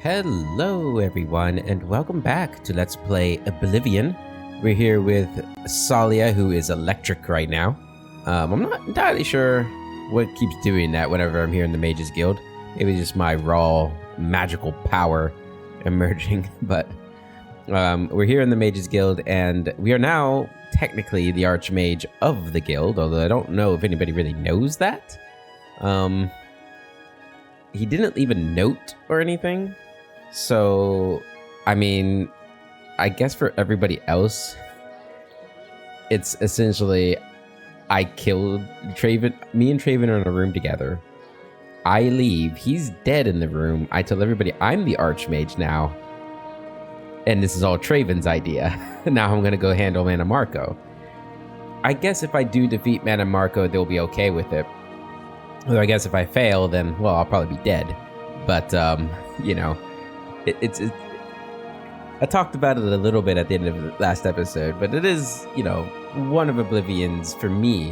Hello everyone and welcome back to Let's Play Oblivion. We're here with Salia, who is electric right now. I'm not entirely sure what keeps doing that whenever I'm here in the Mages Guild. Maybe just my raw magical power emerging, but we're here in the Mages Guild and we are now technically the Archmage of the guild, although I don't know if anybody really knows that. He didn't leave a note or anything. So, I mean, I guess for everybody else, it's essentially, I killed Traven. Me and Traven are in a room together. I leave. He's dead in the room. I tell everybody I'm the Archmage now. And this is all Traven's idea. Now I'm going to go handle Mannimarco. I guess if I do defeat Mannimarco, they'll be okay with it. Although I guess if I fail, then, well, I'll probably be dead. But, you know, it's I talked about it a little bit at the end of the last episode, but it is, you know, one of Oblivion's, for me,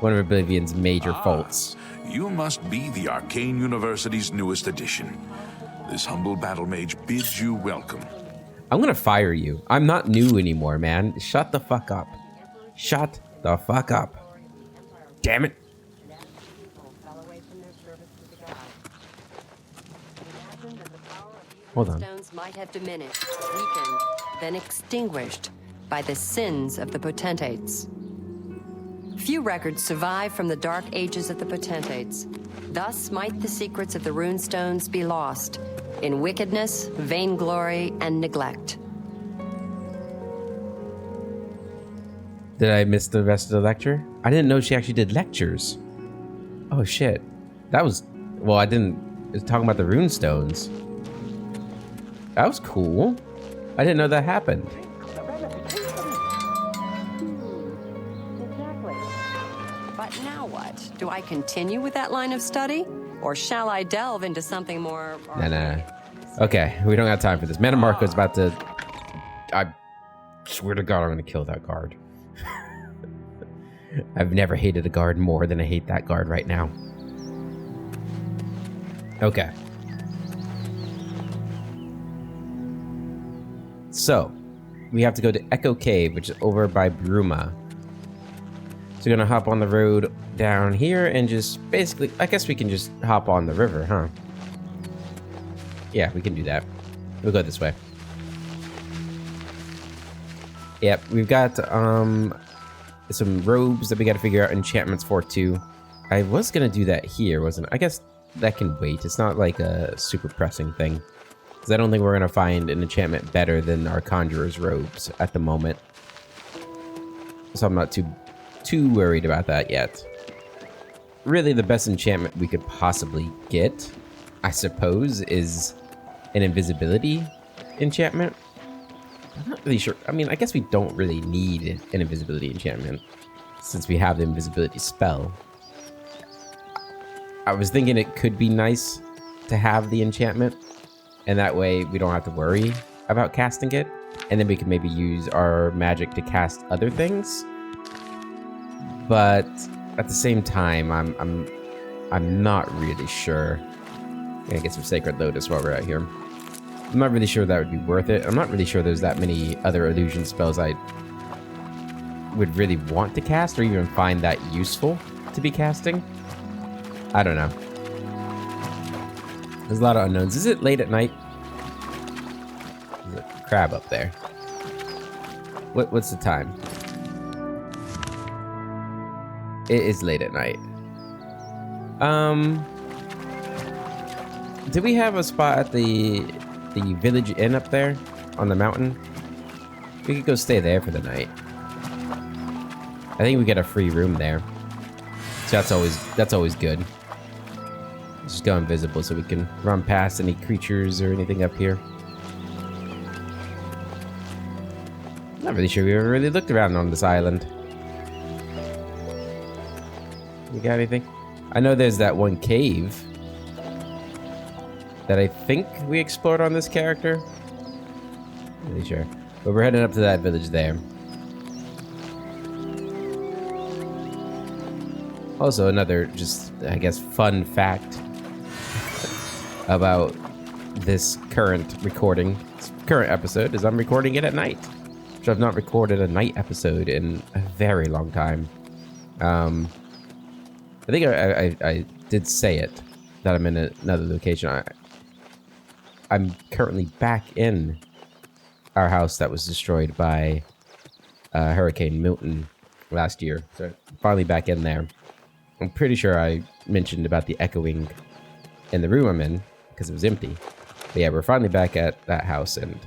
one of Oblivion's major faults. You must be the Arcane University's newest addition. This humble battle mage bids you welcome. I'm gonna fire you. I'm not new anymore, man. Shut the fuck up. Shut the fuck up. Damn it. Hold on. Stones might have diminished, weakened, then extinguished by the sins of the potentates. Few records survive from the dark ages of the potentates. Thus might the secrets of the runestones be lost in wickedness, vainglory, and neglect. Did I miss the rest of the lecture? I didn't know she actually did lectures. Oh shit. That was, well, I was talking about the runestones. That was cool. I didn't know that happened. But now what? Do I continue with that line of study? Or shall I delve into something more... Nah. Okay, we don't have time for this. Mannimarco's about to... I swear to God I'm gonna kill that guard. I've never hated a guard more than I hate that guard right now. Okay. So, we have to go to Echo Cave, which is over by Bruma. So we're gonna hop on the road down here and just basically, I guess we can just hop on the river, huh? Yeah, we can do that. We'll go this way. Yep, we've got some robes that we gotta figure out enchantments for too. I was gonna do that here, wasn't I? I guess that can wait. It's not like a super pressing thing. I don't think we're going to find an enchantment better than our Conjurer's robes at the moment. So I'm not too worried about that yet. Really, the best enchantment we could possibly get, I suppose, is an invisibility enchantment. I'm not really sure. I mean, I guess we don't really need an invisibility enchantment since we have the invisibility spell. I was thinking it could be nice to have the enchantment. And that way we don't have to worry about casting it. And then we can maybe use our magic to cast other things. But at the same time, I'm not really sure. I'm gonna get some Sacred Lotus while we're out here. I'm not really sure that would be worth it. I'm not really sure there's that many other illusion spells I would really want to cast or even find that useful to be casting. I don't know. There's a lot of unknowns. Is it late at night? There's a crab up there. What's the time? It is late at night. Do we have a spot at the village inn up there on the mountain? We could go stay there for the night. I think we get a free room there. So that's always good. Just go invisible so we can run past any creatures or anything up here. Not really sure we ever really looked around on this island. You got anything? I know there's that one cave that I think we explored on this character. Not really sure. But we're heading up to that village there. Also, another just, I guess, fun fact about this current episode is I'm recording it at night, which I've not recorded a night episode in a very long time. I think I did say it, that I'm in another location. I'm currently back in our house that was destroyed by Hurricane Milton last year. So finally back in there. I'm pretty sure I mentioned about the echoing in the room I'm in because it was empty. But yeah, we're finally back at that house, and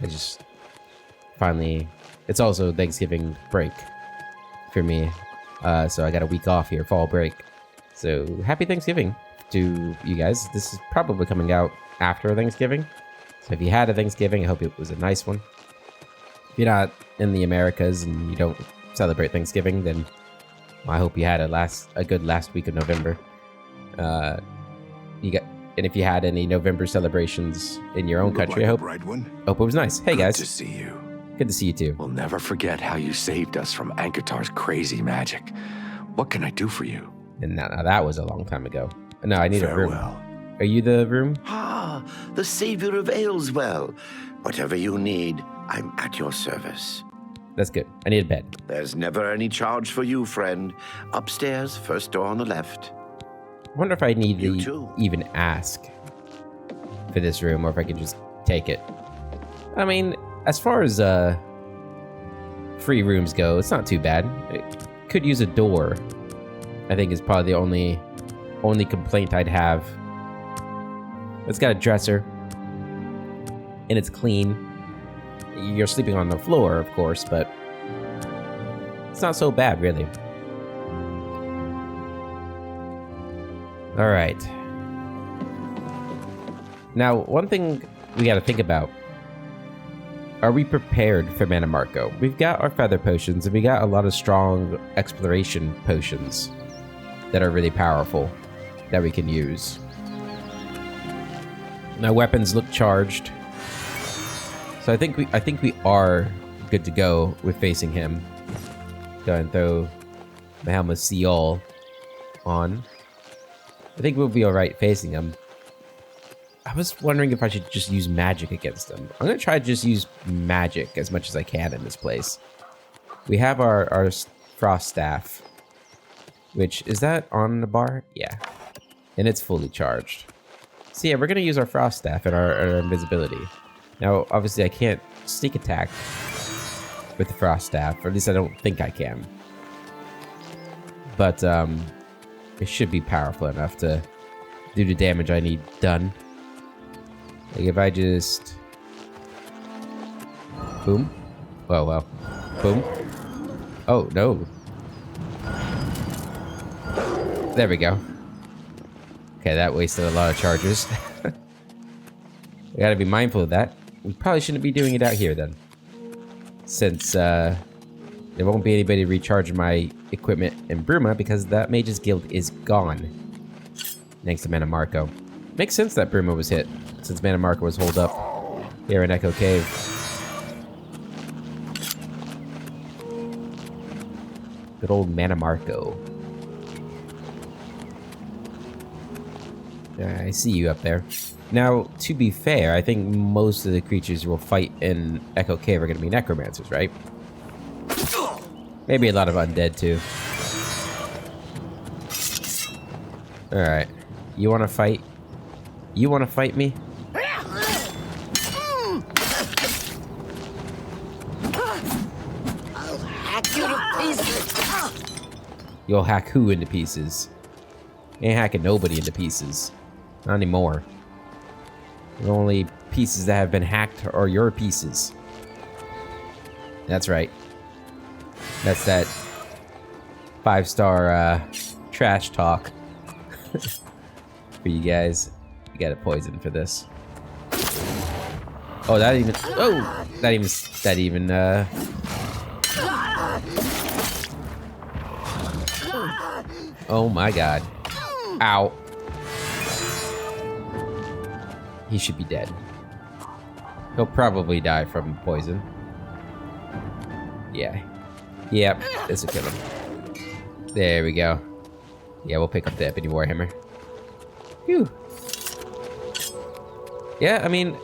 I just finally... It's also Thanksgiving break for me. So I got a week off here, fall break. So happy Thanksgiving to you guys. This is probably coming out after Thanksgiving. So if you had a Thanksgiving, I hope it was a nice one. If you're not in the Americas and you don't celebrate Thanksgiving, then I hope you had a good last week of November. And if you had any November celebrations in your own country, I hope it was nice. Hey guys. Good to see you. Good to see you too. We'll never forget how you saved us from Ankatar's crazy magic. What can I do for you? And now that was a long time ago. No, I need a room. Farewell. Are you the room? Ah, the savior of Ayleswell. Whatever you need, I'm at your service. That's good. I need a bed. There's never any charge for you, friend. Upstairs, first door on the left. I wonder if I need You to too. even ask for this room, or if I can just take it. I mean, as far as free rooms go, it's not too bad. It could use a door. I think is probably the only complaint I'd have. It's got a dresser, and it's clean. You're sleeping on the floor, of course, but it's not so bad, really. All right. Now, one thing we got to think about. Are we prepared for Mannimarco? We've got our feather potions, and we got a lot of strong exploration potions that are really powerful that we can use. My weapons look charged. So I think we are good to go with facing him. Go ahead and throw the Helm of Seal on. I think we'll be alright facing him. I was wondering if I should just use magic against him. I'm going to try to just use magic as much as I can in this place. We have our Frost Staff. Which, is that on the bar? Yeah. And it's fully charged. So yeah, we're going to use our Frost Staff and our invisibility. Now, obviously, I can't sneak attack with the Frost Staff, or at least I don't think I can. But it should be powerful enough to do the damage I need done. Like if I just... Boom. Oh, well. Boom. Oh, no. There we go. Okay, that wasted a lot of charges. We gotta be mindful of that. We probably shouldn't be doing it out here then. Since there won't be anybody recharging my equipment in Bruma because that Mage's Guild is gone. Thanks to Mannimarco. Makes sense that Bruma was hit, since Mannimarco was holed up here in Echo Cave. Good old Mannimarco. I see you up there. Now, to be fair, I think most of the creatures we'll fight in Echo Cave are going to be necromancers, right? Maybe a lot of undead, too. Alright. You want to fight? You want to fight me? I'll hack you to pieces. You'll hack who into pieces? Ain't hacking nobody into pieces. Not anymore. The only pieces that have been hacked are your pieces. That's right. That's that 5-star trash talk for you guys. You got a poison for this. Oh, that even. Oh, that even. Oh my god. Ow. He should be dead. He'll probably die from poison. Yeah. Yep, this will kill him. There we go. Yeah, we'll pick up the Ebony Warhammer. Phew. Yeah, I mean,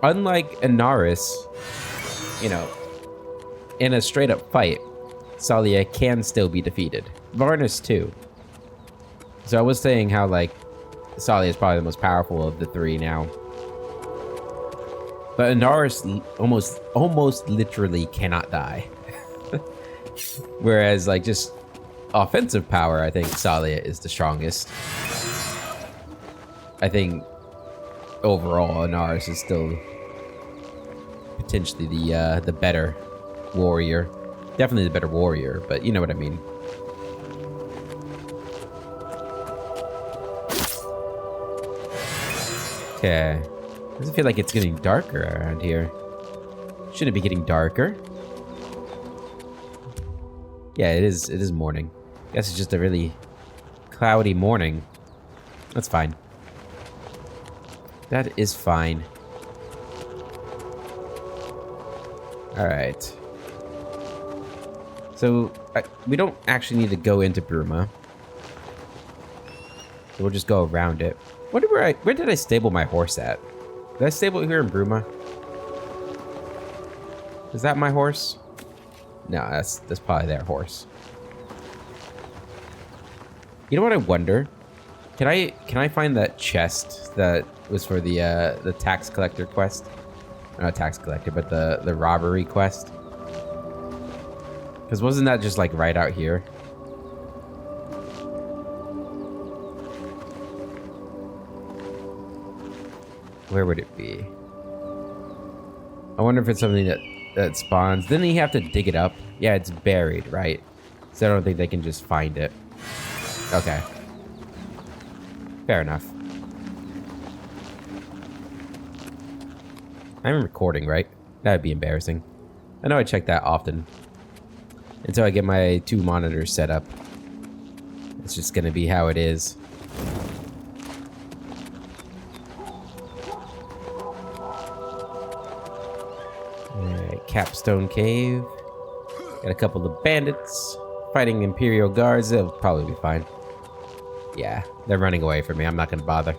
unlike Inaris, you know, in a straight up fight, Salia can still be defeated. Varnus too. So I was saying how like Salia is probably the most powerful of the three now. But Inaris almost literally cannot die. Whereas like just offensive power, I think Salia is the strongest. I think overall Inaris is still potentially the better warrior. Definitely the better warrior, but you know what I mean. Okay. Doesn't feel like it's getting darker around here. Shouldn't it be getting darker? Yeah, it is. It is morning. Guess it's just a really cloudy morning. That's fine. That is fine. All right. So we don't actually need to go into Bruma. So we'll just go around it. Where did I stable my horse at? Did I stable it here in Bruma? Is that my horse? No, that's probably their horse. You know what I wonder? Can I find that chest that was for the tax collector quest? Not tax collector, but the robbery quest. Because wasn't that just like right out here? Where would it be? I wonder if it's something that spawns. Then you have to dig it up. Yeah, it's buried, right? So I don't think they can just find it. Okay. Fair enough. I'm recording, right? That'd be embarrassing. I know I check that often. Until I get my 2 monitors set up. It's just gonna be how it is. Alright, Capstone Cave. Got a couple of bandits fighting Imperial guards. They'll probably be fine. Yeah, they're running away from me. I'm not gonna bother.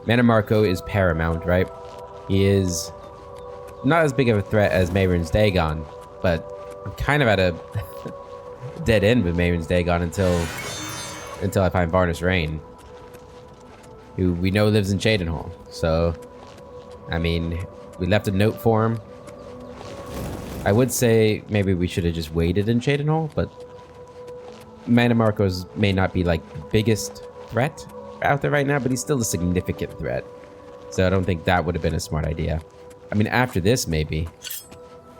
Mannimarco is paramount, right? He is not as big of a threat as Mehrunes Dagon, but I'm kind of at a dead end with Mehrunes Dagon until I find Varnus Rain, who we know lives in Cheydinhal. So, I mean, we left a note for him. I would say maybe we should have just waited in Cheydinhal, but Mannimarco's may not be like the biggest threat out there right now, but he's still a significant threat. So I don't think that would have been a smart idea. I mean, after this, maybe.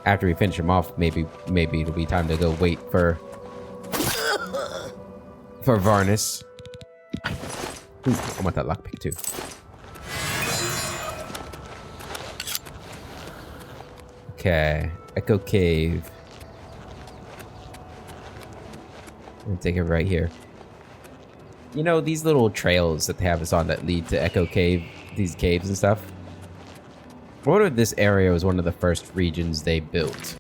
After we finish him off, maybe it'll be time to go wait for Varnus. Ooh, I want that lockpick too. Okay, Echo Cave. I'm gonna take it right here. You know, these little trails that they have us on that lead to Echo Cave, these caves and stuff. What if this area was one of the first regions they built?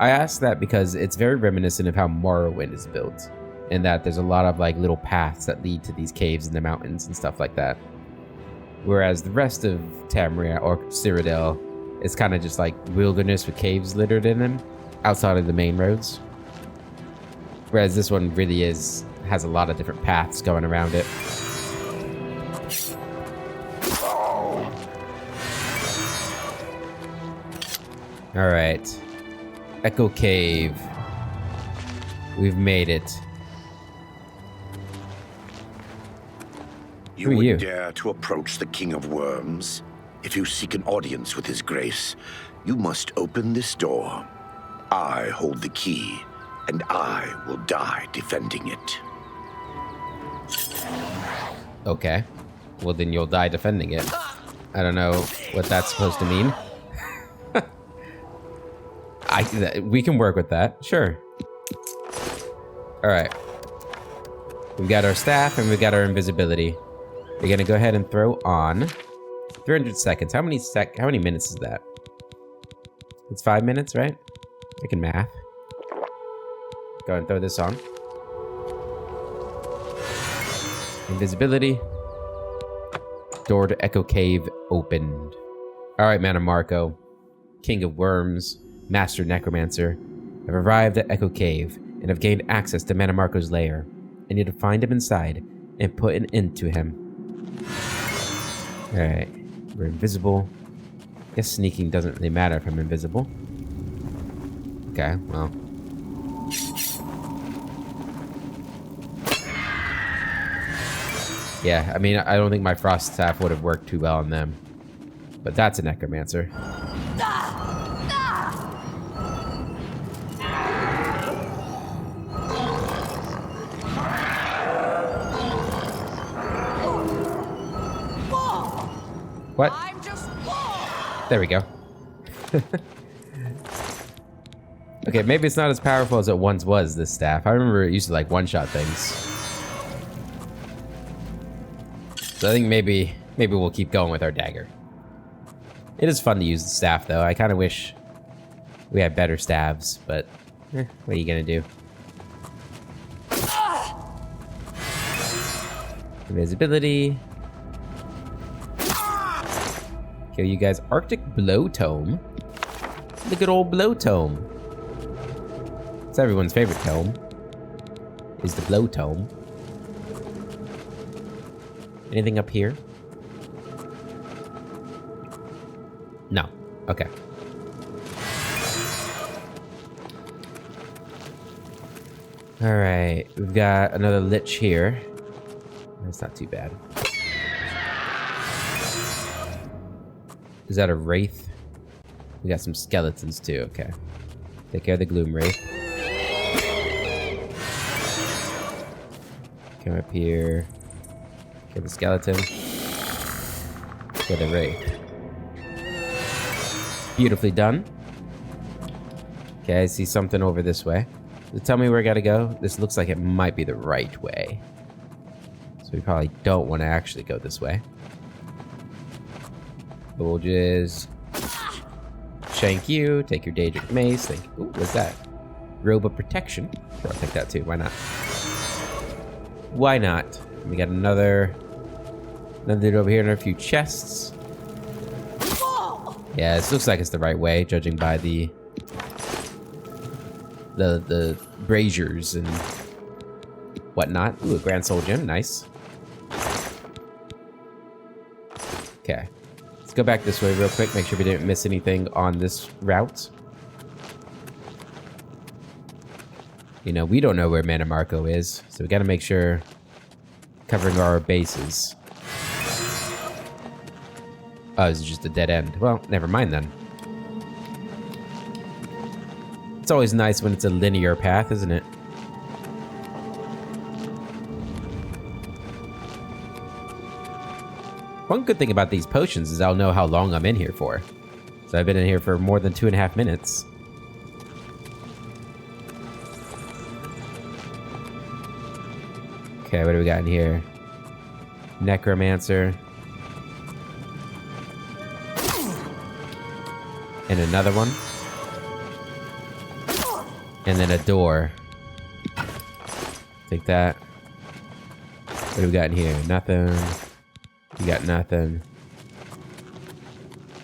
I ask that because it's very reminiscent of how Morrowind is built, in that there's a lot of like little paths that lead to these caves in the mountains and stuff like that. Whereas the rest of Tamriel or Cyrodiil is kind of just like wilderness with caves littered in them, outside of the main roads. Whereas this one really has a lot of different paths going around it. All right, Echo Cave. We've made it. You would dare to approach the King of Worms? If you seek an audience with his grace, you must open this door. I hold the key, and I will die defending it. Okay. Well, then you'll die defending it. I don't know what that's supposed to mean. We can work with that. Sure. All right. We've got our staff and we've got our invisibility. We're gonna go ahead and throw on 300 seconds. How many minutes is that? It's 5 minutes, right? I can math. Go ahead and throw this on. Door to Echo Cave opened. Alright, Mannimarco, King of Worms, Master Necromancer, have arrived at Echo Cave and have gained access to Mannimarco's lair. I need to find him inside and put an end to him. Alright, we're invisible. Guess sneaking doesn't really matter if I'm invisible. Okay, well. Yeah, I mean, I don't think my frost staff would have worked too well on them. But that's a necromancer. What? There we go. Okay, maybe it's not as powerful as it once was, this staff. I remember it used to like one-shot things. So I think maybe we'll keep going with our dagger. It is fun to use the staff, though. I kind of wish we had better staves, but what are you gonna do? Invisibility. Kill you guys. Arctic Blow Tome. The good old Blow Tome. It's everyone's favorite tome. Is the Blow Tome. Anything up here? No. Okay. Alright. We've got another lich here. That's not too bad. Is that a wraith? We got some skeletons too, okay. Take care of the gloom wraith. Come up here. Kill the skeleton. Kill the wraith. Beautifully done. Okay, I see something over this way. So tell me where I gotta go. This looks like it might be the right way. So we probably don't want to actually go this way. But we'll just shank you, take your Daedric Mace. Think, ooh, what's that? Robe of Protection. Sure, I'll take that too. Why not? Why not? We got another dude over here and a few chests. Yeah, this looks like it's the right way, judging by the braziers and whatnot. Ooh, a Grand Soul Gem, nice. Okay. Go back this way real quick, make sure we didn't miss anything on this route. You know, we don't know where Mannimarco is, so we gotta make sure covering our bases. Oh, this is just a dead end. Well, never mind then. It's always nice when it's a linear path, isn't it? One good thing about these potions is I'll know how long I'm in here for. So I've been in here for more than 2.5 minutes. Okay, what do we got in here? Necromancer. And another one. And then a door. Take that. What do we got in here? Nothing. You got nothing.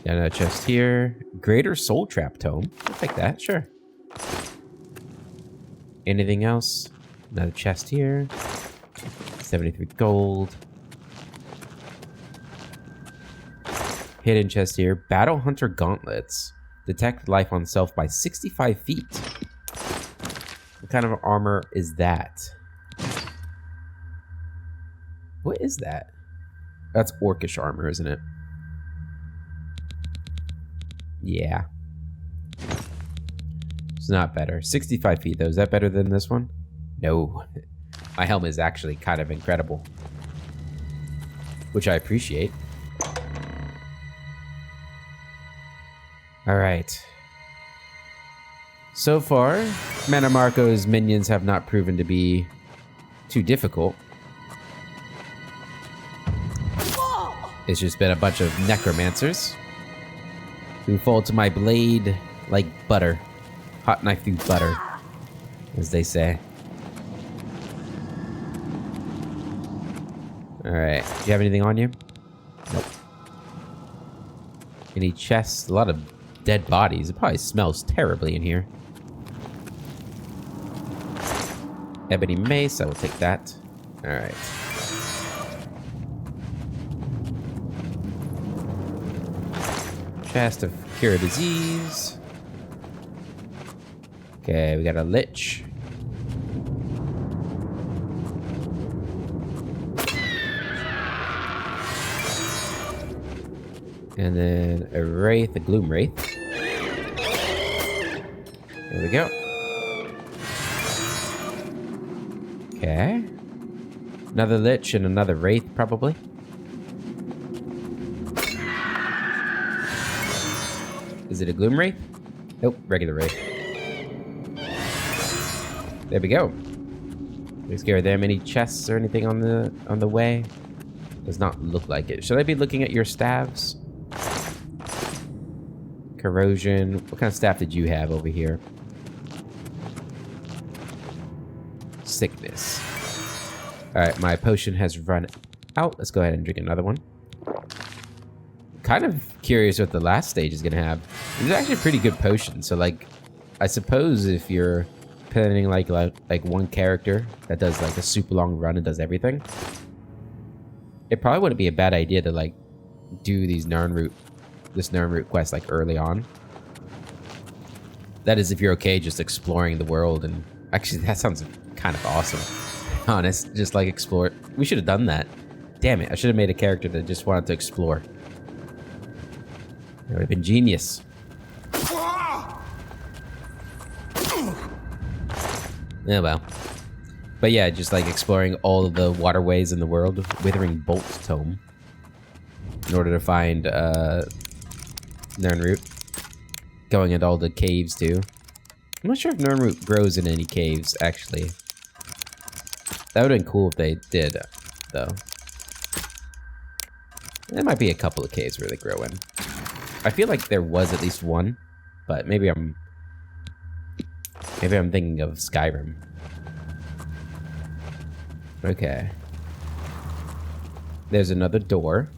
Got another chest here. Greater Soul Trap Tome. I'll take that, sure. Anything else? Another chest here. 73 gold. Hidden chest here. Battle Hunter Gauntlets. Detect life on self by 65 feet. What kind of armor is that? What is that? That's orcish armor, isn't it? Yeah. It's not better. 65 feet, though. Is that better than this one? No. My helmet is actually kind of incredible. Which I appreciate. Alright. So far, Mannimarco's minions have not proven to be too difficult. It's just been a bunch of necromancers who fall to my blade like butter. Hot knife through butter, as they say. Alright, do you have anything on you? Nope. Any chests? A lot of dead bodies. It probably smells terribly in here. Ebony mace. I will take that. Alright. Chest of cure disease. Okay, we got a lich. And then a wraith, a gloom wraith. There we go. Okay. Another lich and another wraith, probably. Is it a gloom wraith? Nope, regular wraith. There we go. We scare them. Any chests or anything on the way? Does not look like it. Should I be looking at your staves? Corrosion. What kind of staff did you have over here? Sickness. Alright, my potion has run out. Let's go ahead and drink another one. Kind of curious what the last stage is going to have. It's actually a pretty good potion. So, like, I suppose if you're planning like one character that does like a super long run and does everything, it probably wouldn't be a bad idea to like do these this Nirnroot quest like early on. That is if you're okay just exploring the world. And actually that sounds kind of awesome. Honest, just like explore it. We should have done that. Damn it, I should have made a character that just wanted to explore. That would have been genius. Yeah, well. But yeah, just like exploring all of the waterways in the world. Withering Bolt Tome. In order to find Nirnroot. Going into all the caves too. I'm not sure if Nirnroot grows in any caves, actually. That would have been cool if they did, though. There might be a couple of caves where they grow in. I feel like there was at least one, but maybe I'm thinking of Skyrim. Okay. There's another door.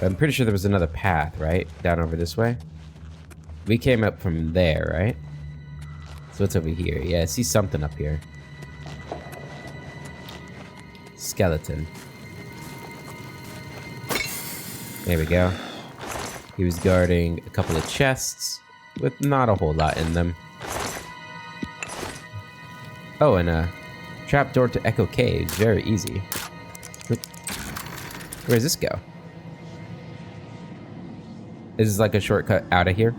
I'm pretty sure there was another path, right? Down over this way. We came up from there, right? So what's over here? Yeah, I see something up here. Skeleton. There we go. He was guarding a couple of chests with not a whole lot in them. Oh, and a trapdoor to Echo Caves. Very easy. Where does this go? Is this like a shortcut out of here?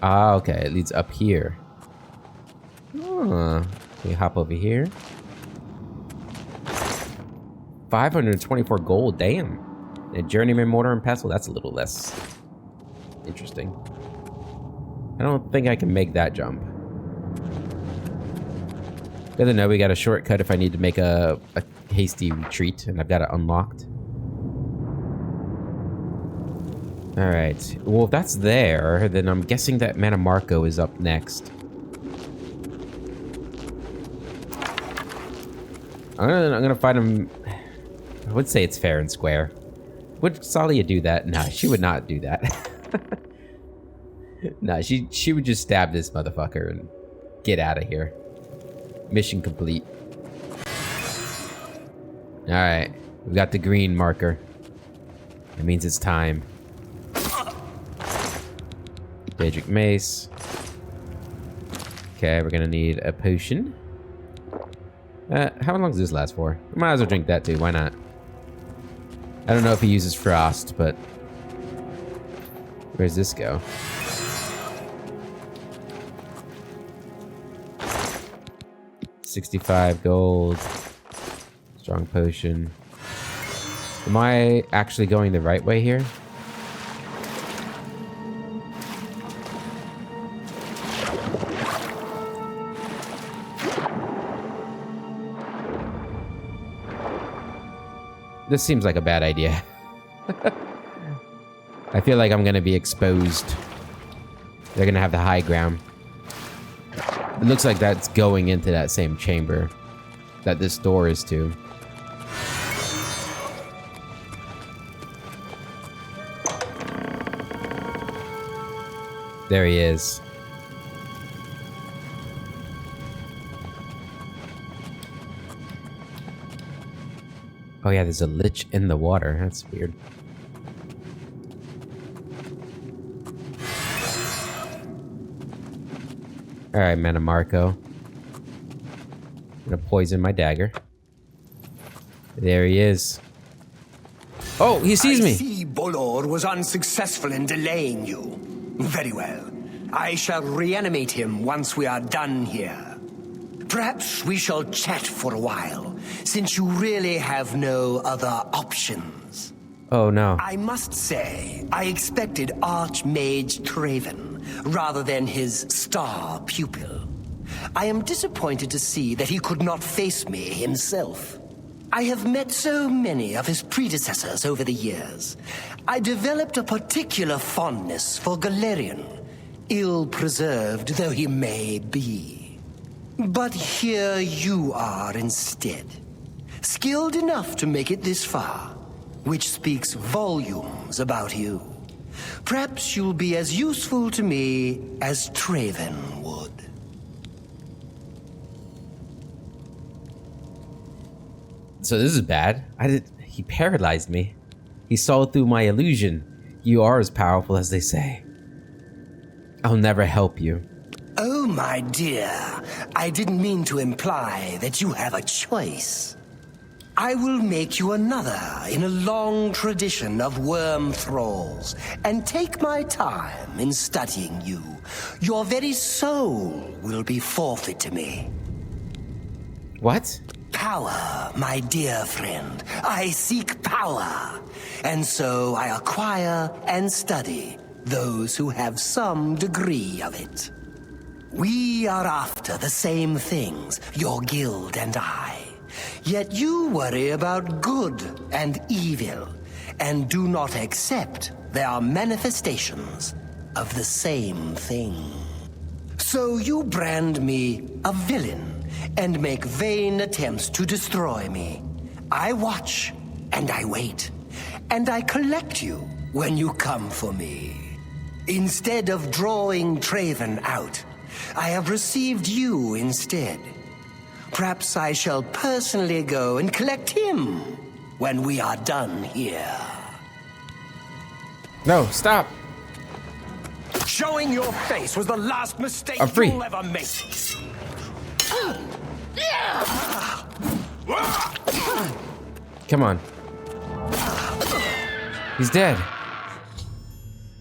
Ah, okay. It leads up here. We hop over here. 524 gold. Damn. A journeyman mortar and pestle. That's a little less interesting. I don't think I can make that jump. Good to know we got a shortcut if I need to make a hasty retreat, and I've got it unlocked. Alright. Well, if that's there, then I'm guessing that Mannimarco is up next. I'm gonna find him. I would say it's fair and square. Would Salia do that? Nah, she would not do that. Nah, she would just stab this motherfucker and get out of here. Mission complete. Alright. We've got the green marker. That means it's time. Daedric Mace. Okay, we're gonna need a potion. How long does this last for? Might as well drink that too, why not? I don't know if he uses frost, but... Where's this go? $65 gold. Strong potion. Am I actually going the right way here? This seems like a bad idea. I feel like I'm gonna be exposed. They're gonna have the high ground. It looks like that's going into that same chamber. that this door is to. There he is. Oh yeah, there's a lich in the water. That's weird. Alright, Mannimarco. I'm gonna poison my dagger. There he is. Oh, he sees me! I see Bolor was unsuccessful in delaying you. Very well. I shall reanimate him once we are done here. Perhaps we shall chat for a while, since you really have no other options. Oh no. I must say, I expected Archmage Traven, rather than his star pupil. I am disappointed to see that he could not face me himself. I have met so many of his predecessors over the years. I developed a particular fondness for Galerion, ill-preserved though he may be. But here you are instead, skilled enough to make it this far, which speaks volumes about you. Perhaps you'll be as useful to me as Traven would. So this is bad. He paralyzed me. He saw through my illusion. You are as powerful as they say. I'll never help you. Oh, my dear. I didn't mean to imply that you have a choice. I will make you another in a long tradition of worm thralls, and take my time in studying you. Your very soul will be forfeit to me. What? Power, my dear friend. I seek power. And so I acquire and study those who have some degree of it. We are after the same things, your guild and I. Yet you worry about good and evil, and do not accept they are manifestations of the same thing. So you brand me a villain, and make vain attempts to destroy me. I watch, and I wait, and I collect you when you come for me. Instead of drawing Traven out, I have received you instead. Perhaps I shall personally go and collect him when we are done here. No, stop. Showing your face was the last mistake I'm free. you'll ever make. Come on. He's dead.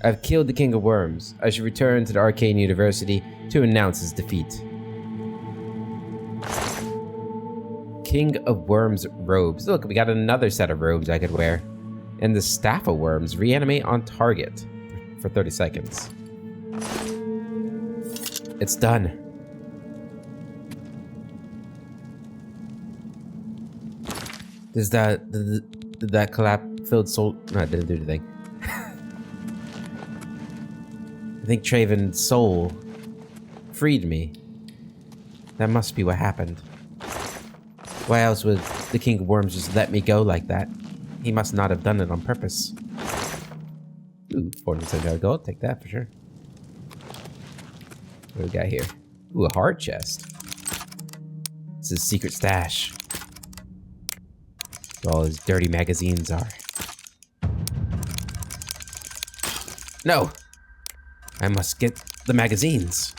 I've killed the King of Worms. I should return to the Arcane University to announce his defeat. King of Worms robes. Look, we got another set of robes I could wear. And the Staff of Worms reanimate on target for 30 seconds. It's done. Did that collapse-filled soul... No, it didn't do anything. I think Traven's soul freed me. That must be what happened. Why else would the King of Worms just let me go like that? He must not have done it on purpose. Ooh, 400 gold. Take that for sure. What do we got here? Ooh, a hard chest. This is secret stash. Where all his dirty magazines are. No! I must get the magazines.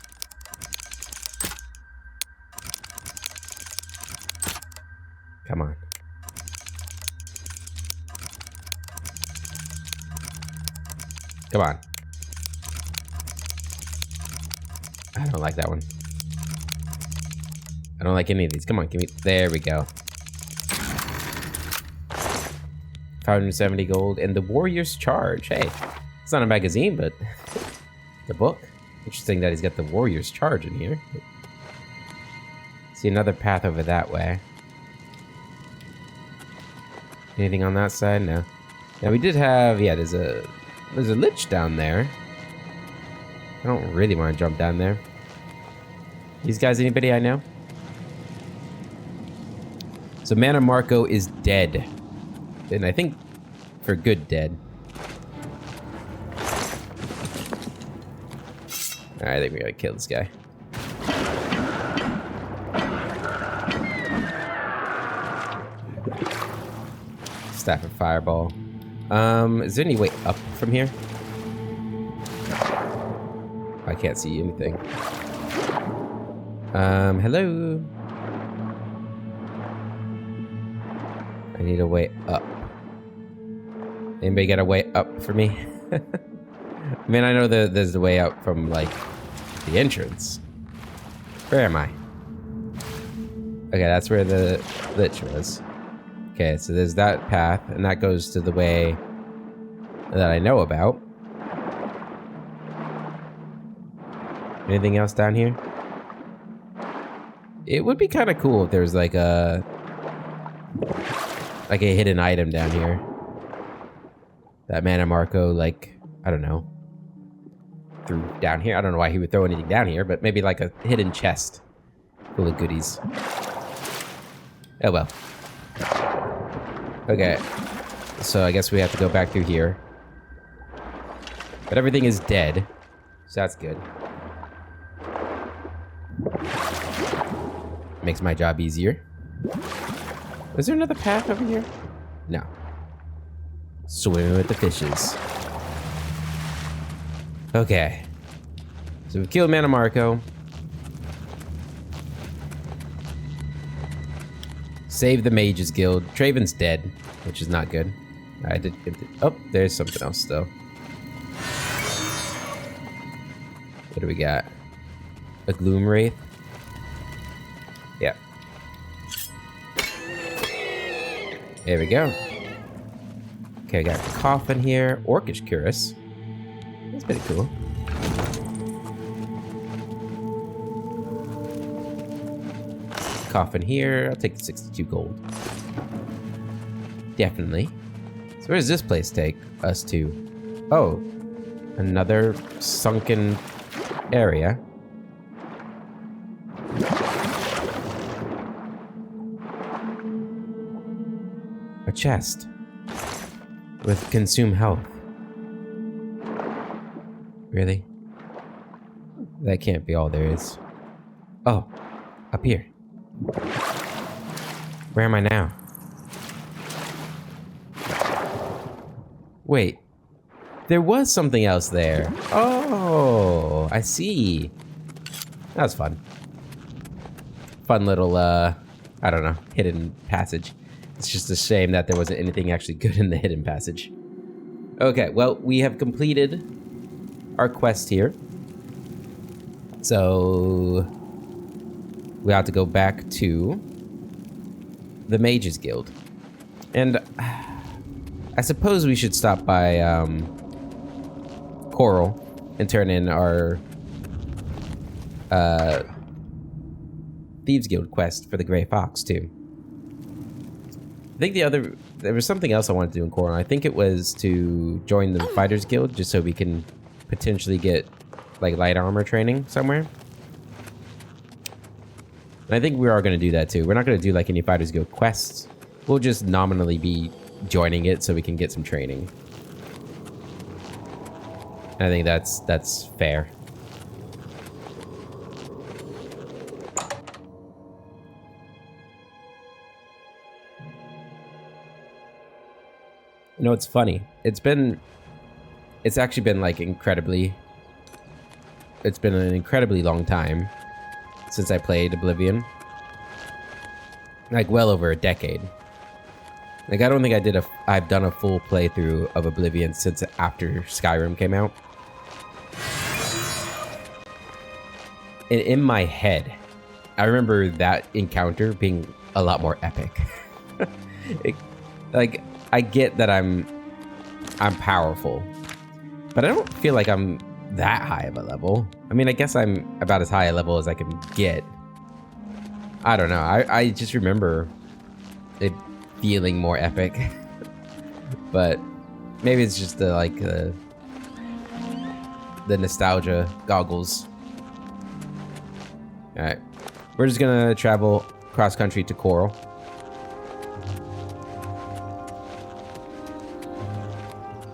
Come on. Come on. I don't like that one. I don't like any of these. Come on, give me... There we go. 570 gold. And the Warrior's Charge. Hey, it's not a magazine, but... the book. Interesting that he's got the Warrior's Charge in here. See another path over that way. Anything on that side? No. Now we did have... Yeah, there's a lich down there. I don't really want to jump down there. These guys, anybody I know? So Mannimarco is dead. And I think for good dead. Alright, I think we gotta kill this guy. Staff of Fireball. Is there any way up from here? I can't see anything. Hello? I need a way up. Anybody got a way up for me? I mean, I know that there's a way up from, like, the entrance. Where am I? Okay, that's where the Lich was. Okay, so there's that path, and that goes to the way that I know about. Anything else down here? It would be kind of cool if there was like a hidden item down here. That Mannimarco, like, I don't know, threw down here. I don't know why he would throw anything down here, but maybe like a hidden chest full of goodies. Oh well. Okay, so I guess we have to go back through here. But everything is dead, so that's good. Makes my job easier. Is there another path over here? No. Swimming with the fishes. Okay. So we've killed Mannimarco. Save the Mages Guild. Traven's dead, which is not good. I did get the... Oh, there's something else still. What do we got? A Gloom Wraith? Yeah. There we go. Okay, I got a coffin here. Orcish Cuirass. That's pretty cool. Coffin here. I'll take the 62 gold. Definitely. So where does this place take us to? Oh, another sunken area. A chest with consume health. Really? That can't be all there is. Oh, up here. Where am I now? Wait. There was something else there. Oh, I see. That was fun. Fun little, I don't know, hidden passage. It's just a shame that there wasn't anything actually good in the hidden passage. Okay, well, we have completed our quest here. So we have to go back to the Mages Guild. And I suppose we should stop by Coral and turn in our Thieves Guild quest for the Grey Fox too. I think there was something else I wanted to do in Coral. I think it was to join the Fighters Guild just so we can potentially get like light armor training somewhere. And I think we are going to do that too. We're not going to do like any Fighters Guild quests. We'll just nominally be joining it so we can get some training. And I think that's fair. You know, it's funny. It's actually been like it's been an incredibly long time since I played Oblivion. Like well over a decade. Like I don't think I've done a full playthrough of Oblivion since after Skyrim came out. And in my head, I remember that encounter being a lot more epic. Like I get that I'm powerful, but I don't feel like I'm that high of a level. I mean, I guess I'm about as high a level as I can get. I don't know. I just remember it feeling more epic. But maybe it's just the nostalgia goggles. All right, we're just gonna travel cross country to Coral.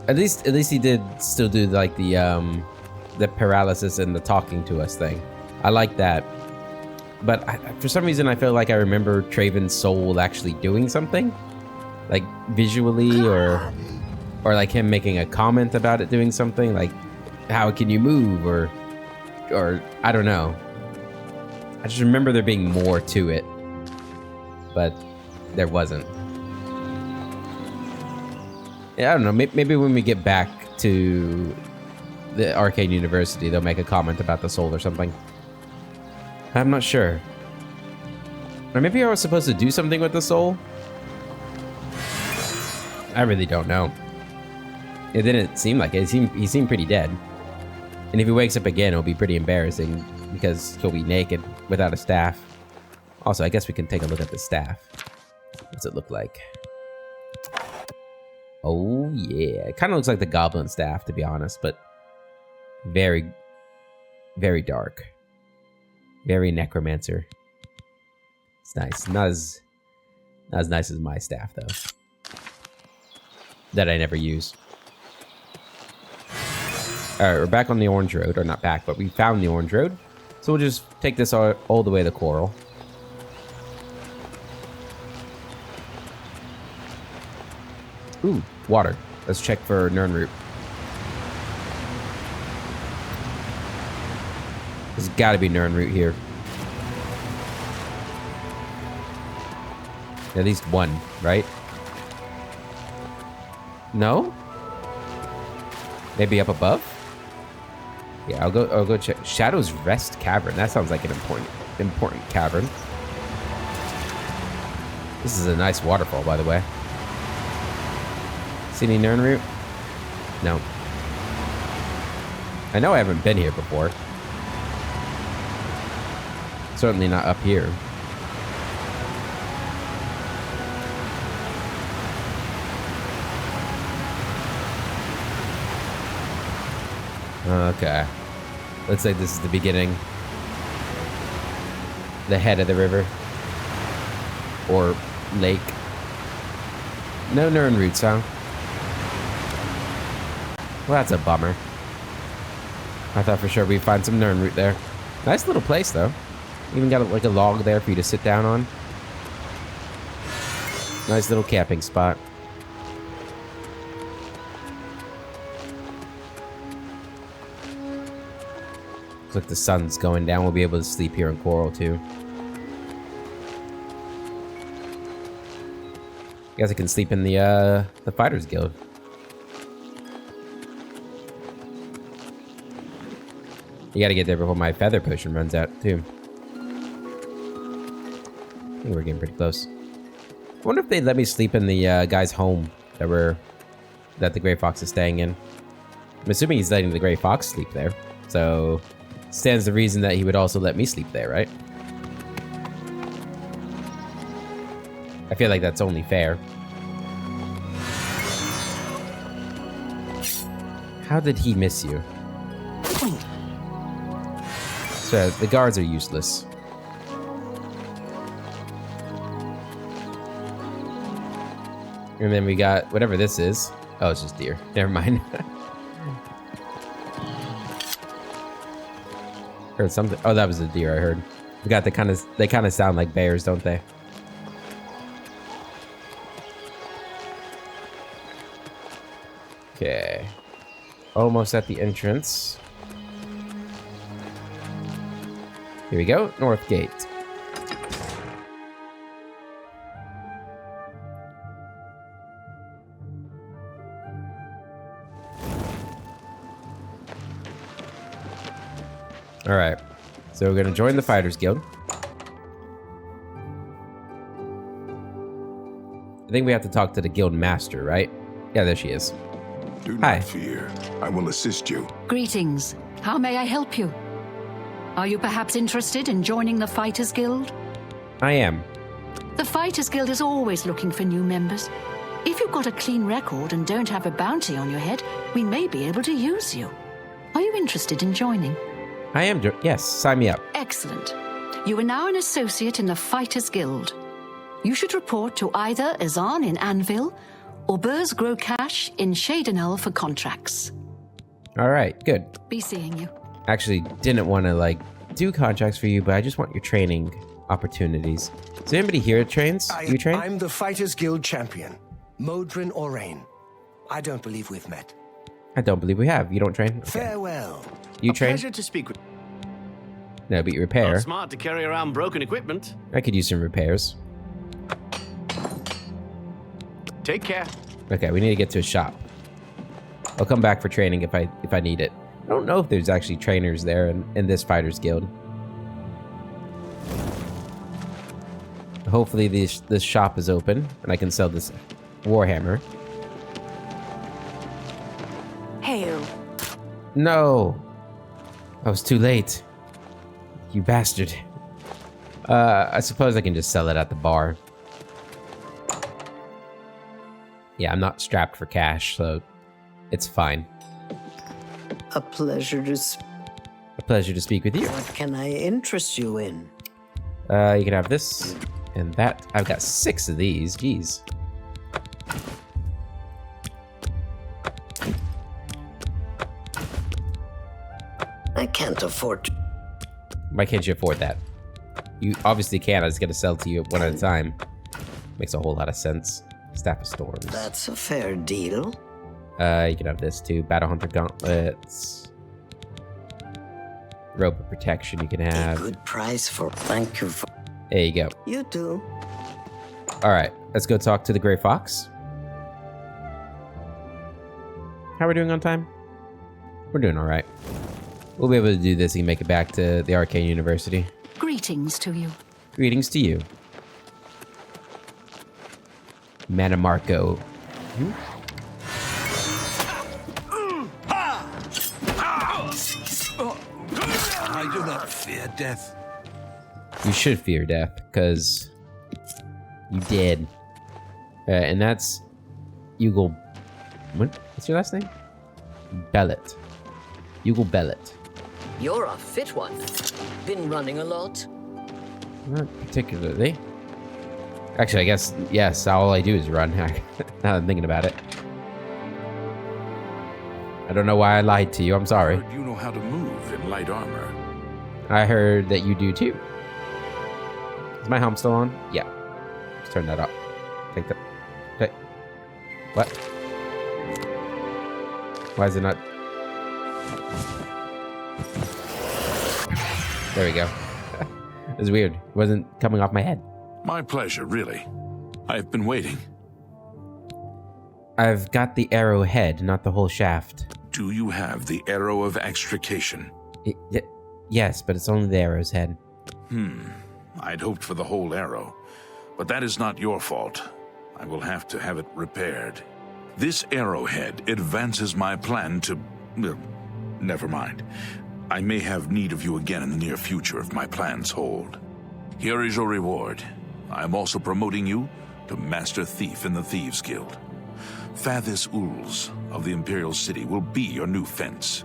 At least he did still do like the paralysis and the talking to us thing. I like that. But for some reason, I feel like I remember Traven's soul actually doing something, like visually, or like him making a comment about it doing something, like how can you move, or I don't know. I just remember there being more to it, but there wasn't. Yeah, I don't know. Maybe when we get back to the Arcane University, they'll make a comment about the soul or something. I'm not sure. Or maybe I was supposed to do something with the soul? I really don't know. It didn't seem like it. He seemed pretty dead. And if he wakes up again, it'll be pretty embarrassing because he'll be naked without a staff. Also, I guess we can take a look at the staff. What's it look like? Oh, yeah. It kind of looks like the goblin staff, to be honest, but very, very dark. Very necromancer. It's nice. Not as nice as my staff, though. That I never use. Alright, we're back on the Orange Road. Or not back, but we found the Orange Road. So we'll just take this all the way to Coral. Ooh, water. Let's check for Nernroot. There's gotta be Nernroot here. At least one, right? No? Maybe up above? Yeah, I'll go check. Shadow's Rest Cavern. That sounds like an important cavern. This is a nice waterfall, by the way. See any Nernroot? No. I know I haven't been here before. Certainly not up here. Okay. Looks like this is the beginning. The head of the river. Or lake. No Nernroots, huh? Well, that's a bummer. I thought for sure we'd find some Nernroot there. Nice little place, though. Even got like a log there for you to sit down on. Nice little camping spot. Looks like the sun's going down. We'll be able to sleep here in Coral, too. Guess I can sleep in the Fighters Guild. You gotta get there before my feather potion runs out, too. I think we're getting pretty close. I wonder if they'd let me sleep in the guy's home that the Gray Fox is staying in. I'm assuming he's letting the Gray Fox sleep there. So, stands the reason that he would also let me sleep there, right? I feel like that's only fair. How did he miss you? So, the guards are useless. And then we got whatever this is. Oh, it's just deer. Never mind. Heard something. Oh, that was a deer I heard. We got they kind of sound like bears, don't they? Okay. Almost at the entrance. Here we go. North Gate. All right, so we're gonna join the Fighters Guild. I think we have to talk to the guild master, right? Yeah, there she is. Do Hi. not fear. I will assist you. Greetings. How may I help you? Are you perhaps interested in joining the Fighters Guild? I am. The Fighters Guild is always looking for new members. If you've got a clean record and don't have a bounty on your head, we may be able to use you. Are you interested in joining? I am. Yes, sign me up. Excellent. You are now an associate in the Fighters Guild. You should report to either Azan in Anvil Aubers grow cash in Shadenel for contracts. All right, good. Be seeing you. Actually, didn't want to like do contracts for you, but I just want your training opportunities. Is anybody here that trains? You train? I'm the Fighters Guild champion, Modrin Orain. I don't believe we've met. I don't believe we have. You don't train? Okay. Farewell. You train? Pleasure to speak with. No, but you repair. Not smart to carry around broken equipment. I could use some repairs. Take care. Okay, we need to get to a shop. I'll come back for training if I need it. I don't know if there's actually trainers there in this Fighters Guild. Hopefully this shop is open and I can sell this Warhammer. Hail. No! I was too late. You bastard. I suppose I can just sell it at the bar. Yeah, I'm not strapped for cash, so it's fine. A pleasure to A pleasure to speak with you. What can I interest you in? You can have this and that. I've got 6 of these. Jeez. I can't afford to. Why can't you afford that? You obviously can. I was gonna sell to you one at a time. Makes a whole lot of sense. Staff of Storms. That's a fair deal. You can have this too. Battle Hunter Gauntlets. Rope of Protection you can A have. good price for. Thank you for. There you go. You too. Alright, let's go talk to the Grey Fox. How are we doing on time? We're doing alright. We'll be able to do this and make it back to the Arcane University. Greetings to you. Greetings to you. Mannimarco. I do not fear death. You should fear death, because you did. And that's Ugal. What's your last name? Bellet. Ugal Bellet. You're a fit one. Been running a lot? Not particularly. Actually, I guess, yes, all I do is run. Now that I'm thinking about it. I don't know why I lied to you. I'm sorry. Heard you know how to move in light armor. I heard that you do too. Is my helm still on? Yeah. Let's turn that up. Take that. Okay. What? Why is it not? There we go. It was weird. It wasn't coming off my head. My pleasure, really. I've been waiting. I've got the arrow head, not the whole shaft. Do you have the arrow of extrication? Yes, but it's only the arrow's head. I'd hoped for the whole arrow, but that is not your fault. I will have to have it repaired. This arrowhead advances my plan to... well, never mind. I may have need of you again in the near future if my plans hold. Here is your reward. I am also promoting you to Master Thief in the Thieves Guild. Fathis Uls of the Imperial City will be your new fence.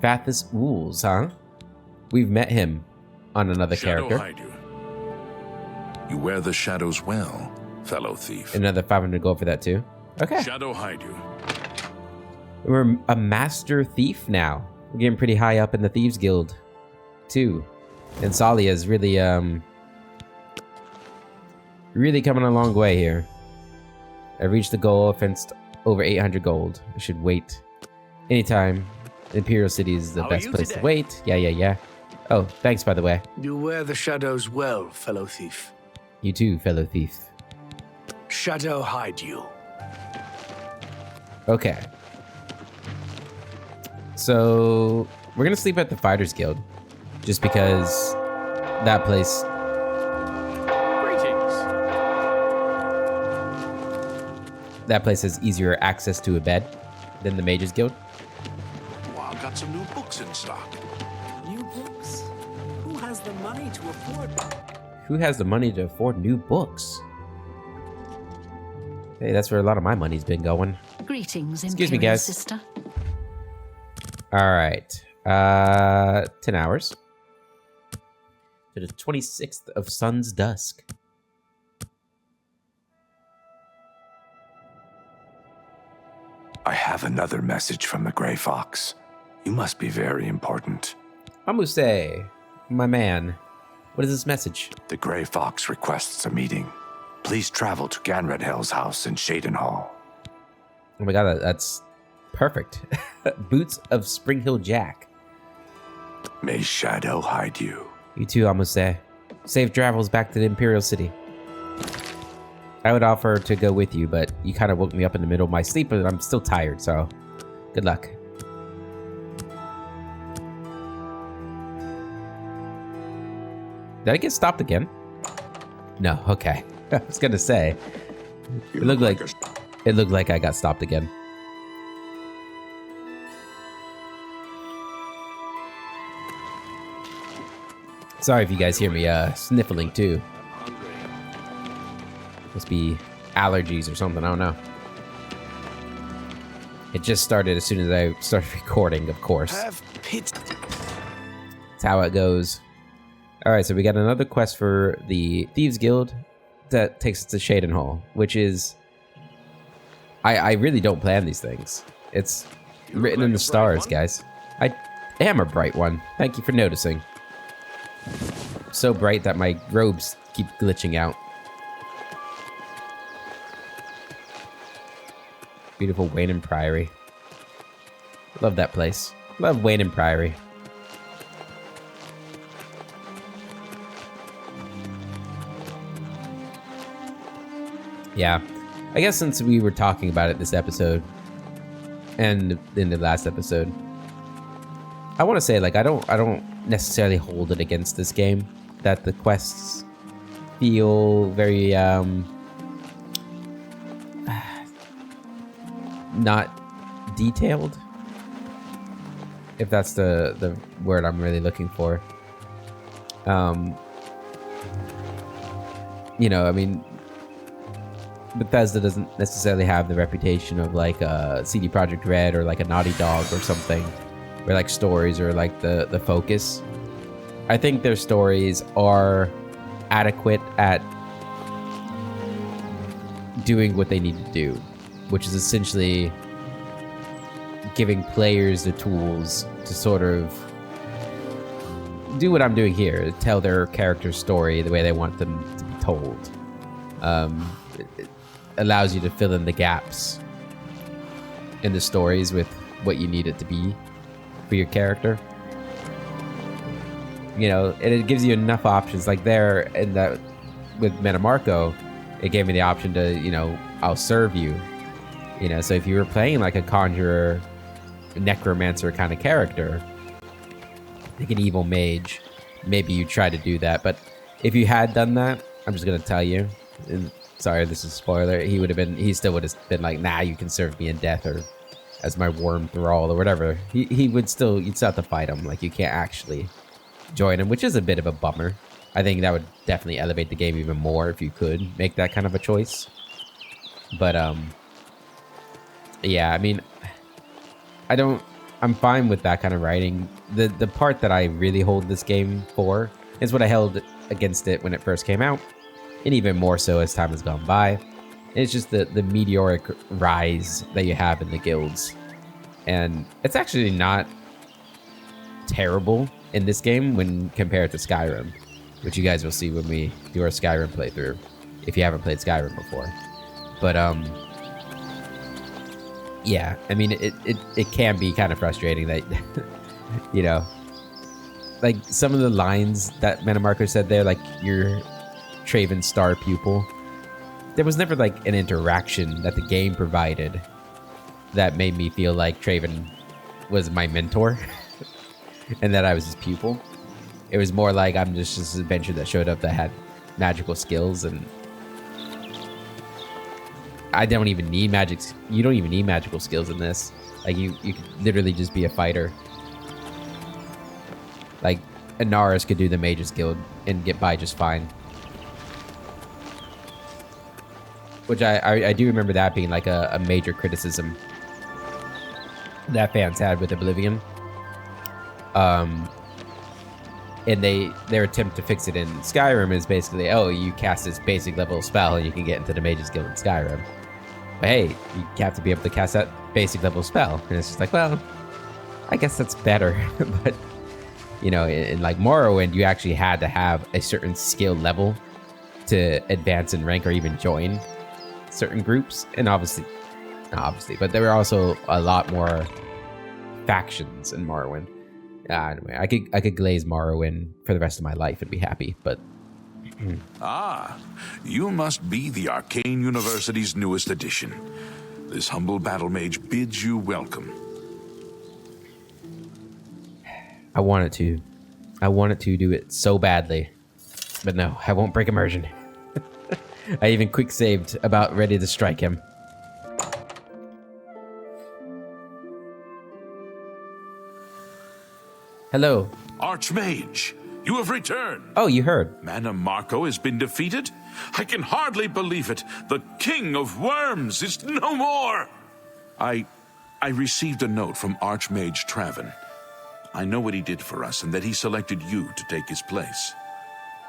Fathis Uls, huh? We've met him on another Shadow character. hide you. You wear the shadows well, fellow thief. Another 500 gold for that too. Okay. Shadow hide you. We're a Master Thief now. We're getting pretty high up in the Thieves Guild too. And Salia is really really coming a long way here. I reached the goal, I fenced over 800 gold. I should wait anytime. Imperial City is the best place to wait. Yeah. Oh, thanks by the way. You wear the shadows well, fellow thief. You too, fellow thief. Shadow hide you. Okay. So, we're gonna sleep at the Fighters Guild. Just because that place... Greetings. That place has easier access to a bed than the Mages Guild. Well, I've got some new books in stock. New books? Who has the money to afford them? Who has the money to afford new books? Hey, that's where a lot of my money's been going. Greetings, Excuse me, Imperial guys. Sister. Alright. 10 hours. To the 26th of Sun's Dusk. I have another message from the Grey Fox. You must be very important. Amuse, my man. What is this message? The Grey Fox requests a meeting. Please travel to Ganredhel's house in Shaden Hall. Oh my god, that's perfect. Boots of Springhill Jack. May Shadow hide you. You too, Amuse. Safe travels back to the Imperial City. I would offer to go with you, but you kind of woke me up in the middle of my sleep, and I'm still tired, so good luck. Did I get stopped again? No, okay. I was gonna say. It looked like I got stopped again. Sorry if you guys hear me sniffling too. Must be allergies or something, I don't know. It just started as soon as I started recording, of course. That's how it goes. Alright, so we got another quest for the Thieves Guild that takes us to Shaden Hall, which is... I really don't plan these things. It's written in the stars, guys. I am a bright one. Thank you for noticing. So bright that my robes keep glitching out. Beautiful Wayne Priory. Love that place. Love Wayne Priory. Yeah, I guess since we were talking about it this episode and in the last episode, I want to say like I don't necessarily hold it against this game that the quests feel very not detailed, if that's the word I'm really looking for. You know, I mean, Bethesda doesn't necessarily have the reputation of like a CD Projekt Red or like a Naughty Dog or something, where like stories are like the focus. I think their stories are adequate at doing what they need to do, which is essentially giving players the tools to sort of do what I'm doing here, tell their character's story the way they want them to be told. It allows you to fill in the gaps in the stories with what you need it to be for your character. You know, and it gives you enough options. Like there, in that with Mannimarco, it gave me the option to, you know, I'll serve you. You know, so if you were playing like a conjurer, necromancer kind of character, like an evil mage, maybe you try to do that. But if you had done that, I'm just gonna tell you, and sorry, this is a spoiler, he still would have been like, nah, you can serve me in death or as my worm thrall or whatever. You'd still have to fight him. Like, you can't actually join him, which is a bit of a bummer. I think that would definitely elevate the game even more if you could make that kind of a choice. But yeah, I mean, I'm fine with that kind of writing. The part that I really hold this game for is what I held against it when it first came out, and even more so as time has gone by. It's just the meteoric rise that you have in the guilds. And it's actually not terrible in this game when compared to Skyrim, which you guys will see when we do our Skyrim playthrough, if you haven't played Skyrim before. But yeah, I mean, it can be kind of frustrating that, you know, like some of the lines that Mannimarco said there, like you're Traven's star pupil. There was never like an interaction that the game provided that made me feel like Traven was my mentor and that I was his pupil. It was more like I'm just this adventure that showed up that had magical skills, and I don't even need magic. You don't even need magical skills in this. Like you could literally just be a fighter. Like Inaris could do the Mage's Guild and get by just fine. Which I do remember that being like a major criticism that fans had with Oblivion. And their attempt to fix it in Skyrim is basically, oh, you cast this basic level spell and you can get into the Mage's Guild in Skyrim. But hey, you have to be able to cast that basic level spell. And it's just like, well, I guess that's better. But, you know, in like Morrowind, you actually had to have a certain skill level to advance in rank or even join certain groups. And obviously, but there were also a lot more factions in Morrowind. Anyway, I could glaze Morrowind for the rest of my life and be happy, but... Ah, you must be the Arcane University's newest addition. This humble battle mage bids you welcome. I wanted to do it so badly, but no, I won't break immersion. I even quick saved about ready to strike him. Hello. Archmage, you have returned. Oh, you heard. Mannimarco has been defeated? I can hardly believe it. The King of Worms is no more. I received a note from Archmage Traven. I know what he did for us and that he selected you to take his place.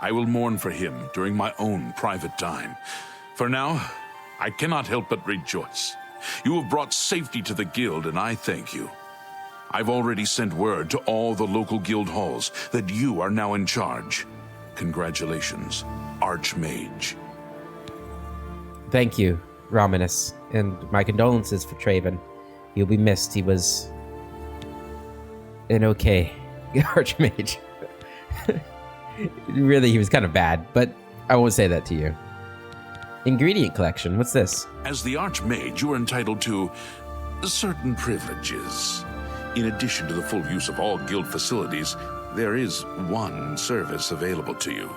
I will mourn for him during my own private time. For now, I cannot help but rejoice. You have brought safety to the guild, and I thank you. I've already sent word to all the local guild halls that you are now in charge. Congratulations, Archmage. Thank you, Romanus, and my condolences for Traven. He'll be missed. He was an okay Archmage. Really, he was kind of bad, but I won't say that to you. Ingredient collection, what's this? As the Archmage, you are entitled to certain privileges. In addition to the full use of all guild facilities, there is one service available to you.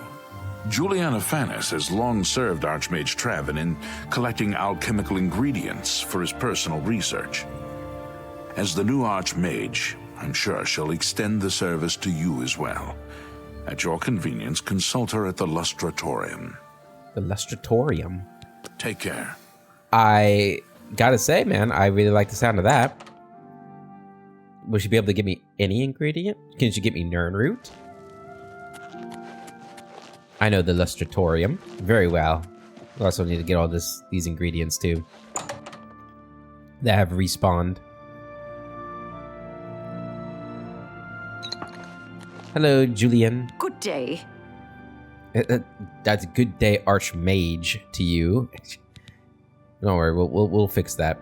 Juliana Fanis has long served Archmage Traven in collecting alchemical ingredients for his personal research. As the new Archmage, I'm sure she'll extend the service to you as well. At your convenience, consult her at the Lustratorium. The Lustratorium? Take care. I gotta say, man, I really like the sound of that. Will she be able to give me any ingredient? Can she give me Nirnroot? I know the Lustratorium very well. I also need to get all these ingredients too that have respawned. Hello, Julian. Good day. That's a good day, Archmage, to you. Don't worry, we'll fix that.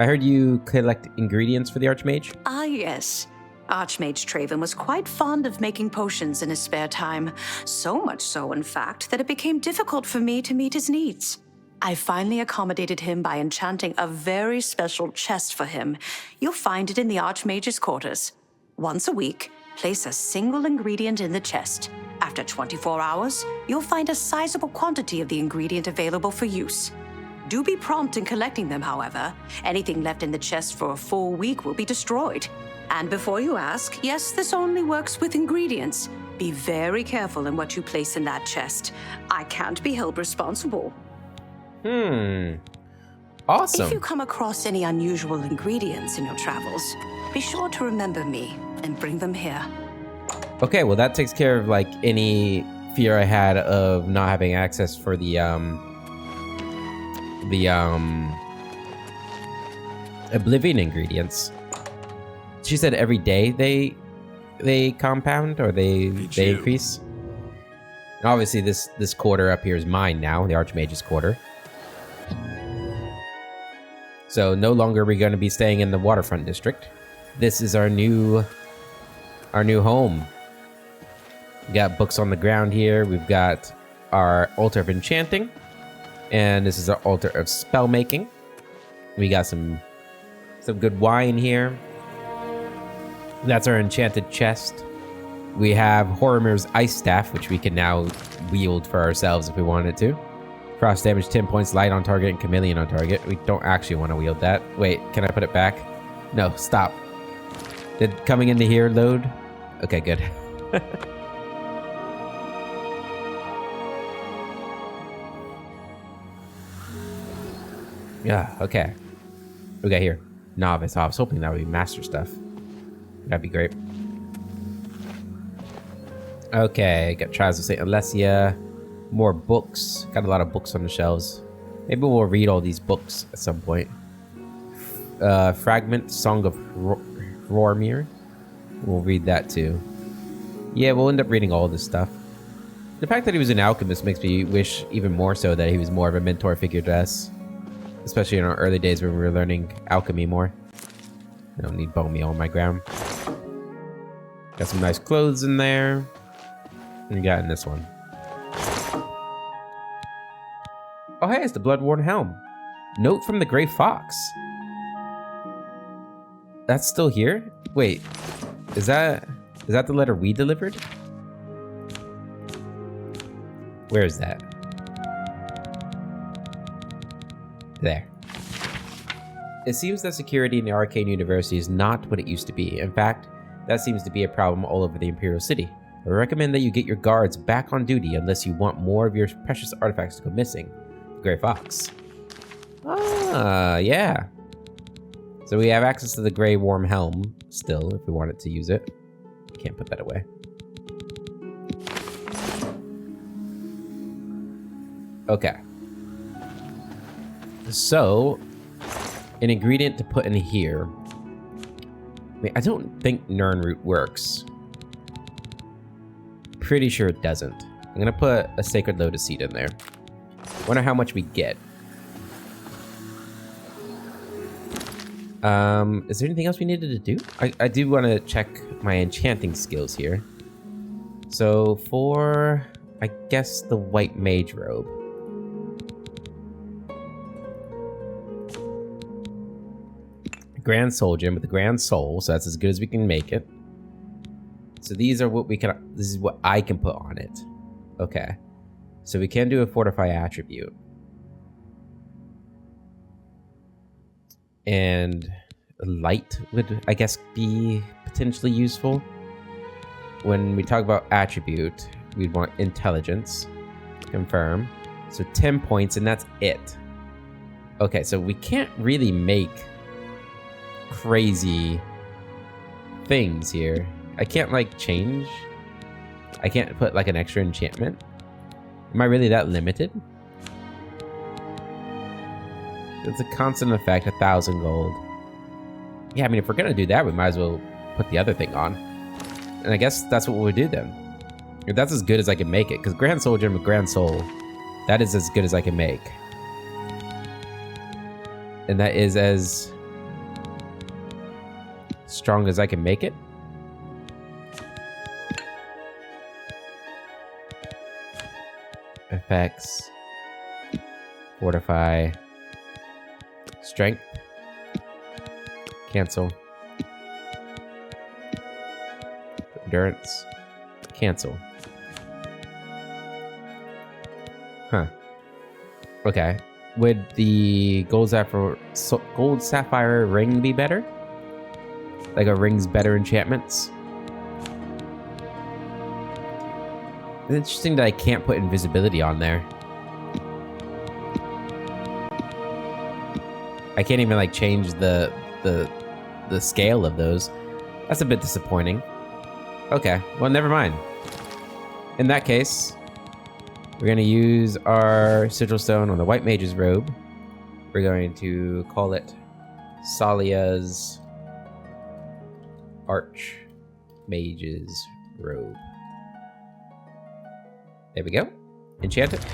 I heard you collect ingredients for the Archmage? Ah, yes. Archmage Traven was quite fond of making potions in his spare time. So much so, in fact, that it became difficult for me to meet his needs. I finally accommodated him by enchanting a very special chest for him. You'll find it in the Archmage's quarters. Once a week, place a single ingredient in the chest. After 24 hours, you'll find a sizable quantity of the ingredient available for use. Do be prompt in collecting them, however. Anything left in the chest for a full week will be destroyed. And before you ask, yes, this only works with ingredients. Be very careful in what you place in that chest. I can't be held responsible. Awesome. If you come across any unusual ingredients in your travels, be sure to remember me and bring them here. Okay, well that takes care of like any fear I had of not having access for the Oblivion ingredients. She said every day they compound or they increase. And obviously this quarter up here is mine now, the Archmage's quarter. So no longer are we going to be staying in the waterfront district. This is our new home. We got books on the ground here. We've got our altar of enchanting, and this is our altar of spell making. We got some good wine here. That's our enchanted chest. We have Horomir's ice staff, which we can now wield for ourselves if we wanted to. Frost damage 10 points, light on target, and chameleon on target. We don't actually want to wield that. Wait, can I put it back? No, stop. Did coming into here load? Okay, good. Yeah, okay. What we got here? Novice. Oh, I was hoping that would be master stuff. That'd be great. Okay, got Trials of St. Alessia. More books. Got a lot of books on the shelves. Maybe we'll read all these books at some point. Fragment Song of Rormir. We'll read that too. Yeah, we'll end up reading all this stuff. The fact that he was an alchemist makes me wish even more so that he was more of a mentor figure to us. Especially in our early days when we were learning alchemy more. I don't need bone meal on my ground. Got some nice clothes in there. What you got in this one? Oh hey, it's the Bloodworn Helm. Note from the Grey Fox. That's still here? Wait, is that the letter we delivered? Where is that? There. It seems that security in the Arcane University is not what it used to be. In fact, that seems to be a problem all over the Imperial City. I recommend that you get your guards back on duty unless you want more of your precious artifacts to go missing. The Grey Fox. Ah, yeah. So we have access to the Grey Worm Helm still, if we wanted to use it. Can't put that away. Okay. So, an ingredient to put in here. I mean, I don't think Nirnroot works. Pretty sure it doesn't. I'm gonna put a Sacred Lotus Seed in there. Wonder how much we get. Is there anything else we needed to do? I do want to check my enchanting skills here. So for, I guess, the White Mage Robe. Grand Soul Gem with the Grand Soul, so that's as good as we can make it. So these are what we can, this is what I can put on it. Okay. So we can do a Fortify attribute. And light would, I guess, be potentially useful. When we talk about attribute, we'd want intelligence. Confirm. So 10 points, and that's it. Okay, so we can't really make crazy things here. I can't, like, change. I can't put, like, an extra enchantment. Am I really that limited? It's a constant effect, 1,000 gold. Yeah, I mean, if we're gonna do that, we might as well put the other thing on. And I guess that's what we'll do then. If that's as good as I can make it, because Grand Soul Gem with Grand Soul, that is as good as I can make. And that is as strong as I can make it. Effects. Fortify. Strength. Cancel. Endurance. Cancel. Huh. Okay. Would the gold sapphire ring be better? Like a ring's better enchantments? It's interesting that I can't put invisibility on there. I can't even like change the scale of those. That's a bit disappointing. Okay, well, never mind. In that case, we're gonna use our sigil stone on the White Mage's robe. We're going to call it Salia's Archmage's robe. There we go. Enchant it.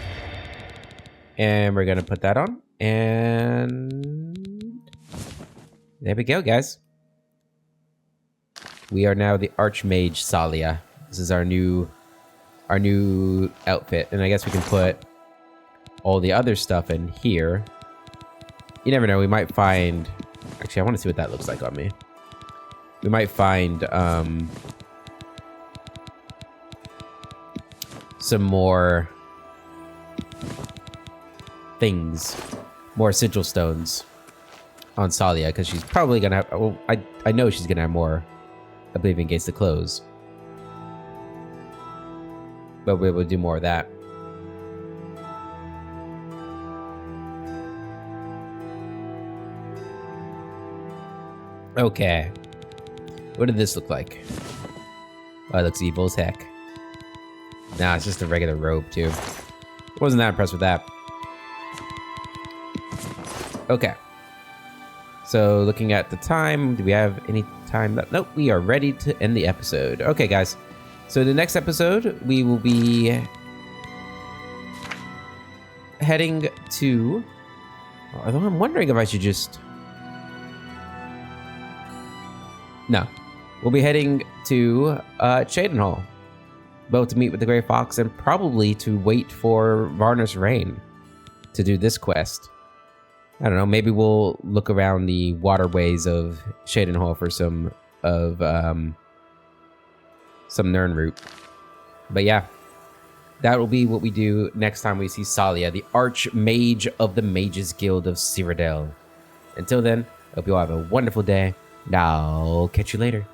And we're gonna put that on. And there we go, guys. We are now the Archmage Salia. This is our new outfit. And I guess we can put all the other stuff in here. You never know, we might find... Actually, I want to see what that looks like on me. We might find some more things, more sigil stones on Salia, because she's probably gonna have, well, I know she's gonna have more Oblivion Gates to close, but we will do more of that. Okay, what did this look like? Oh, it looks evil as heck. Nah, it's just a regular robe too. Wasn't that impressed with that. Okay. So looking at the time, do we have any time left? Nope, we are ready to end the episode. Okay, guys. So the next episode, we will be heading to... Although I'm wondering if I should just... No. We'll be heading to Cheydinhal, both to meet with the Grey Fox and probably to wait for Varner's Reign to do this quest. I don't know, maybe we'll look around the waterways of Cheydinhal for some Nirnroot. But yeah, that will be what we do next time we see Salia, the Archmage of the Mages Guild of Cyrodiil. Until then, hope you all have a wonderful day, and I'll catch you later.